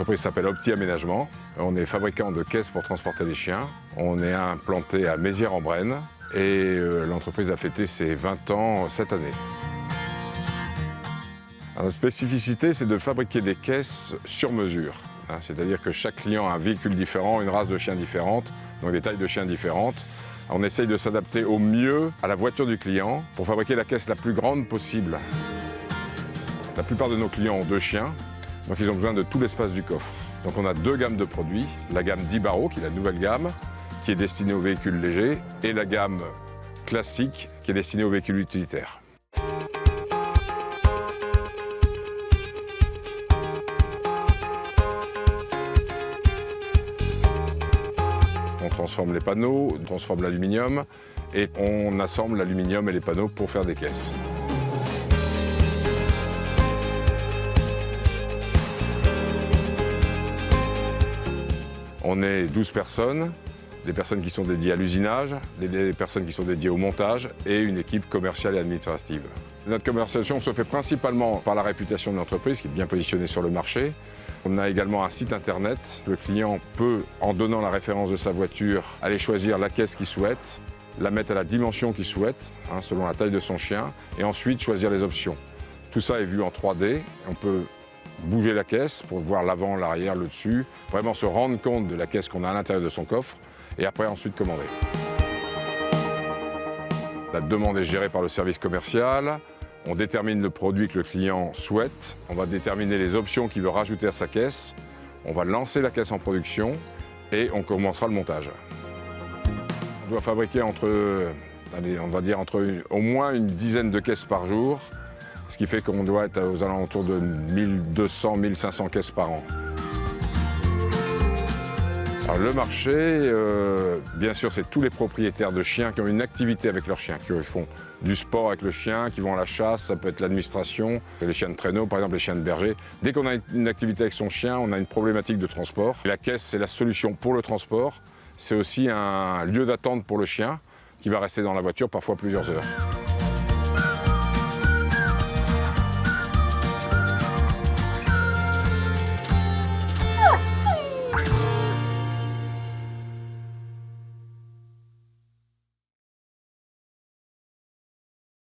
L'entreprise s'appelle Opti Aménagement. On est fabricant de caisses pour transporter les chiens. On est implanté à Mézières-en-Brenne et l'entreprise a fêté ses 20 ans cette année. Alors, notre spécificité, c'est de fabriquer des caisses sur mesure. C'est-à-dire que chaque client a un véhicule différent, une race de chiens différente, donc des tailles de chiens différentes. On essaye de s'adapter au mieux à la voiture du client pour fabriquer la caisse la plus grande possible. La plupart de nos clients ont 2 chiens, donc ils ont besoin de tout l'espace du coffre. Donc on a 2 gammes de produits, la gamme 10 barreaux, qui est la nouvelle gamme, qui est destinée aux véhicules légers, et la gamme classique, qui est destinée aux véhicules utilitaires. On transforme les panneaux, on transforme l'aluminium et on assemble l'aluminium et les panneaux pour faire des caisses. On est 12 personnes, des personnes qui sont dédiées à l'usinage, des personnes qui sont dédiées au montage et une équipe commerciale et administrative. Notre commercialisation se fait principalement par la réputation de l'entreprise qui est bien positionnée sur le marché. On a également un site internet. Le client peut, en donnant la référence de sa voiture, aller choisir la caisse qu'il souhaite, la mettre à la dimension qu'il souhaite, selon la taille de son chien, et ensuite choisir les options. Tout ça est vu en 3D. On peut bouger la caisse pour voir l'avant, l'arrière, le dessus, vraiment se rendre compte de la caisse qu'on a à l'intérieur de son coffre, et après ensuite commander. La demande est gérée par le service commercial. On détermine le produit que le client souhaite, on va déterminer les options qu'il veut rajouter à sa caisse, on va lancer la caisse en production et on commencera le montage. On doit fabriquer au moins une dizaine de caisses par jour, ce qui fait qu'on doit être aux alentours de 1200-1500 caisses par an. Alors le marché, bien sûr, c'est tous les propriétaires de chiens qui ont une activité avec leurs chiens, qui font du sport avec le chien, qui vont à la chasse, ça peut être l'administration, les chiens de traîneau, par exemple les chiens de berger. Dès qu'on a une activité avec son chien, on a une problématique de transport. Et la caisse, c'est la solution pour le transport. C'est aussi un lieu d'attente pour le chien qui va rester dans la voiture parfois plusieurs heures.